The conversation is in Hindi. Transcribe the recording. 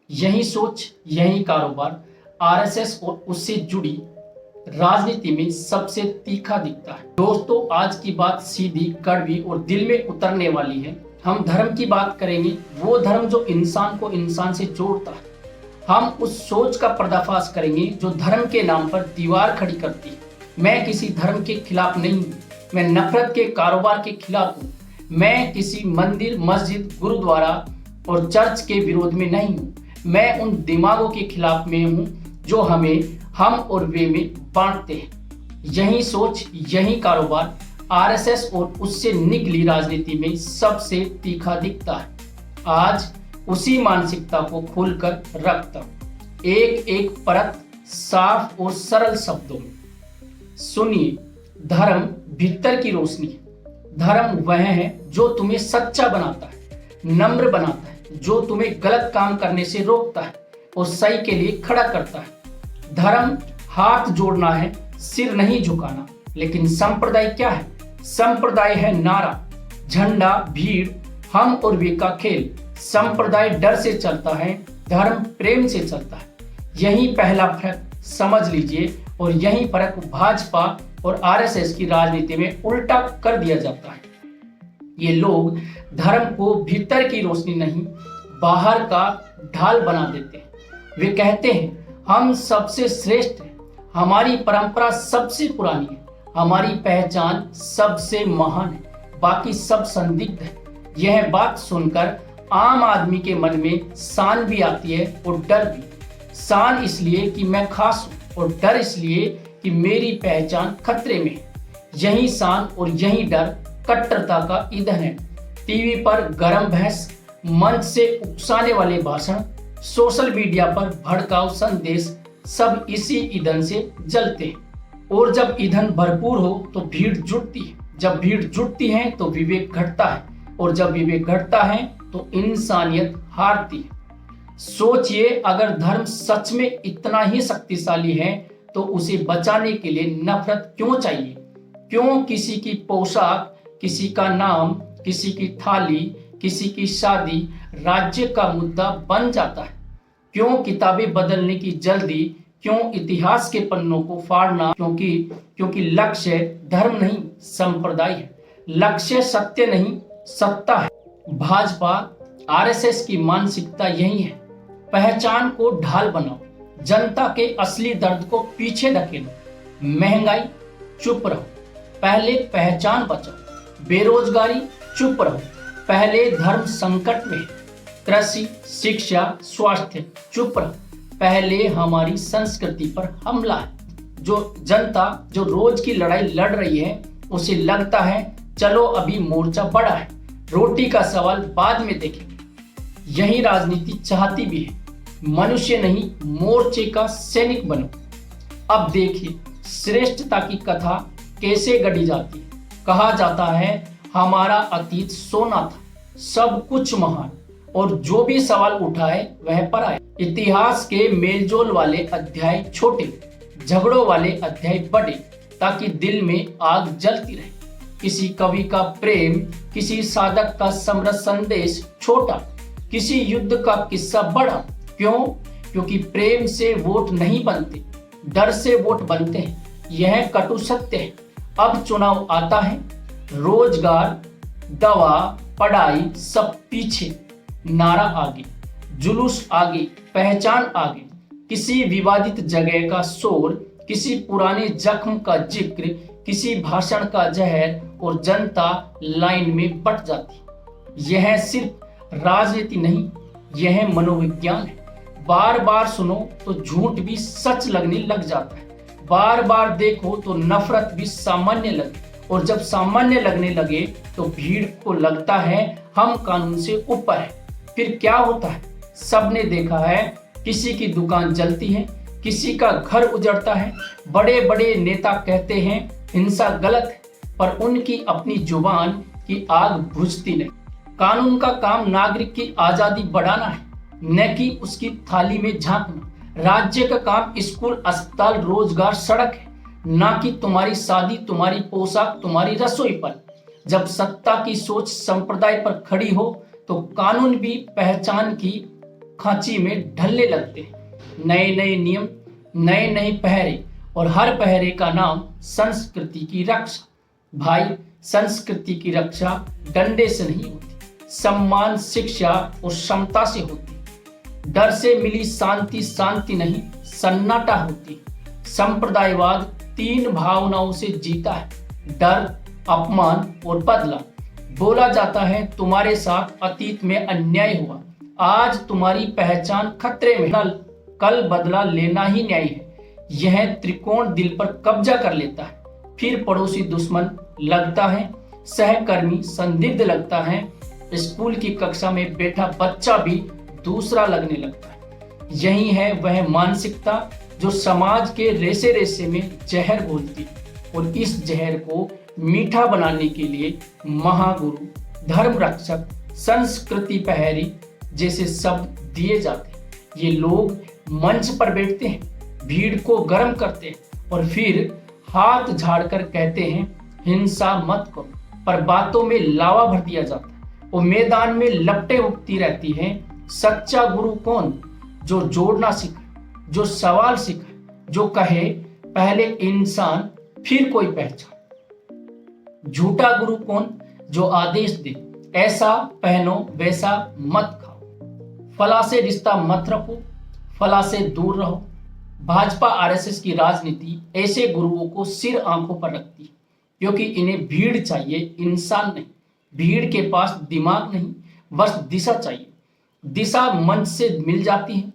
यही सोच, यही कारोबार आरएसएस और उससे जुड़ी राजनीति में सबसे तीखा दिखता है। दोस्तों, आज की बात सीधी, कड़वी और दिल में उतरने वाली है। हम धर्म की बात करेंगे, वो धर्म जो इंसान को इंसान से जोड़ता है। हम उस सोच का पर्दाफाश करेंगे जो धर्म के नाम पर दीवार खड़ी करती है। मैं किसी धर्म के खिलाफ नहीं हूँ, मैं नफरत के कारोबार के खिलाफ हूँ। मैं किसी मंदिर, मस्जिद, गुरुद्वारा और चर्च के विरोध में नहीं हूँ। मैं उन दिमागों के खिलाफ में हूँ जो हमें हम और वे में बांटते हैं। यही सोच, यही कारोबार आरएसएस और उससे निकली राजनीति में सबसे तीखा दिखता है। आज उसी मानसिकता को खोलकर रखता हूं, एक एक परत साफ और सरल शब्दों में। सुनिए, धर्म भीतर की रोशनी है। धर्म वह है जो तुम्हें सच्चा बनाता है, नम्र बनाता है, जो तुम्हें गलत काम करने से रोकता है और सही के लिए खड़ा करता है। धर्म हाथ जोड़ना है, सिर नहीं झुकाना। लेकिन संप्रदाय क्या है? संप्रदाय है नारा, झंडा, भीड़, हम और वे का खेल। संप्रदाय डर से चलता है, धर्म प्रेम से चलता है। यही पहला फर्क समझ लीजिए, और यही फर्क भाजपा और आरएसएस की राजनीति में उल्टा कर दिया जाता है। ये लोग धर्म को भीतर की रोशनी नहीं, बाहर का ढाल बना देते हैं। वे कहते हैं हम सबसे श्रेष्ठ हैं, हमारी परंपरा सबसे पुरानी है, हमारी पहचान सबसे महान है, बाकी सब संदिग्ध है। यह बात सुनकर आम आदमी के मन में सान भी आती है और डर भी। सान इसलिए कि मैं खास हूं, और डर इसलिए कि मेरी पहचान खतरे में है। यही सान और यही डर कट्टरता का ईंधन है। टीवी पर गरम बहस, मंच से उकसाने वाले भाषण, सोशल मीडिया पर भड़काऊ संदेश, सब इसी ईंधन से जलते हैं। और जब ईंधन भरपूर हो तो भीड़ जुटती है, जब भीड़ जुटती है तो विवेक घटता है, और जब विवेक घटता है तो इंसानियत हारती है। सोचिए, अगर धर्म सच में इतना ही शक्तिशाली है तो उसे बचाने के लिए नफरत क्यों चाहिए? क्यों किसी की पोशाक, किसी का नाम, किसी की थाली, किसी की शादी राज्य का मुद्दा बन जाता है? क्यों किताबें बदलने की जल्दी? क्यों इतिहास के पन्नों को फाड़ना? क्योंकि लक्ष्य धर्म नहीं, संप्रदाय है। लक्ष्य सत्य नहीं, सत्ता है। भाजपा आरएसएस की मानसिकता यही है। पहचान को ढाल बनाओ, जनता के असली दर्द को पीछे धकेलो। महंगाई, चुप रहो, पहले पहचान बचाओ। बेरोजगारी, चुप रहो, पहले धर्म संकट में है। कृषि, शिक्षा, स्वास्थ्य, चुप रहो, पहले हमारी संस्कृति पर हमला है। जो जनता जो रोज की लड़ाई लड़ रही है उसे लगता है चलो अभी मोर्चा बड़ा है, रोटी का सवाल बाद में देखेंगे। यही राजनीति चाहती भी है, मनुष्य नहीं मोर्चे का सैनिक बनो। अब देखिए श्रेष्ठता की कथा कैसे गढ़ी जाती है। कहा जाता है हमारा अतीत सोना था, सब कुछ महान, और जो भी सवाल उठाए वह पर आए। इतिहास के मेलजोल वाले अध्याय छोटे, झगड़ों वाले अध्याय बड़े, ताकि दिल में आग जलती रहे। किसी कवि का प्रेम, किसी साधक का समरस संदेश छोटा, किसी युद्ध का किस्सा बड़ा। क्यों? क्योंकि प्रेम से वोट नहीं बनते, डर से वोट बनते हैं। यह कटु सत्य है। अब चुनाव आता है, रोजगार, दवा, पढ़ाई सब पीछे, नारा आगे, जुलूस आगे, पहचान आगे। किसी विवादित जगह का शोर, किसी पुराने जख्म का जिक्र, किसी भाषण का जहर, और जनता लाइन में बट जाती। यह सिर्फ राजनीति नहीं, यह मनोविज्ञान है। बार बार सुनो तो झूठ भी सच लगने लग जाता है, बार बार देखो तो नफरत भी सामान्य लगे, और जब सामान्य लगने लगे तो भीड़ को लगता है हम कानून से ऊपर है। फिर क्या होता है? सबने देखा है, किसी की दुकान जलती है, किसी का घर उजड़ता है। बड़े बड़े नेता कहते हैं हिंसा गलत है, पर उनकी अपनी जुबान की आग बुझती नहीं। कानून का काम नागरिक की आजादी बढ़ाना है, न कि उसकी थाली में झांकना। राज्य का काम स्कूल, अस्पताल, रोजगार, सड़क है, ना कि तुम्हारी शादी, तुम्हारी पोशाक, तुम्हारी रसोई पर। जब सत्ता की सोच संप्रदाय पर खड़ी हो तो कानून भी पहचान की खांची में ढलने लगते हैं। नए नए नियम, नए नए पहरे, और हर पहरे का नाम संस्कृति की रक्षा। भाई, संस्कृति की रक्षा डंडे से नहीं होती, सम्मान, शिक्षा और क्षमता से होती। डर से मिली शांति शांति नहीं, सन्नाटा होती। संप्रदायवाद 3 भावनाओं से जीता है, डर, अपमान और बदला। बोला जाता है तुम्हारे साथ अतीत में अन्याय हुआ, आज तुम्हारी पहचान खतरे में, कल बदला लेना ही न्याय है। यह त्रिकोण दिल पर कब्जा कर लेता है, फिर पड़ोसी दुश्मन लगता है, सहकर्मी संदिग्ध लगता है, स्कूल की कक्षा में बैठा बच्चा भी दूसरा लगने लगता है। यही है वह मानसिकता जो समाज के रेसे रेसे में जहर घोलती है, और इस जहर को मीठा बनाने के लिए महागुरु, धर्म रक्षक, संस्कृति पहरी जैसे शब्द दिए जाते हैं। ये लोग मंच पर बैठते हैं, भीड़ को गर्म करते हैं और फिर हाथ झाड़कर कहते हैं हिंसा मत करो, पर बातों में लावा भर दिया जाता है और मैदान में लपटें उगती रहती हैं। सच्चा गुरु कौन? जो जोड़ना सिखाए, जो सवाल सिखाए, जो कहे पहले इंसान फिर कोई पहचान। झूठा गुरु कौन? जो आदेश दे ऐसा पहनो वैसा मत खाओ, फला से रिश्ता मत रखो, फला से दूर रहो। भाजपा आरएसएस की राजनीति ऐसे गुरुओं को सिर आंखों पर रखती है, क्योंकि इन्हें भीड़ चाहिए, इंसान नहीं। भीड़ के पास दिमाग नहीं, बस दिशा चाहिए। दिशा मंच से मिल जाती है,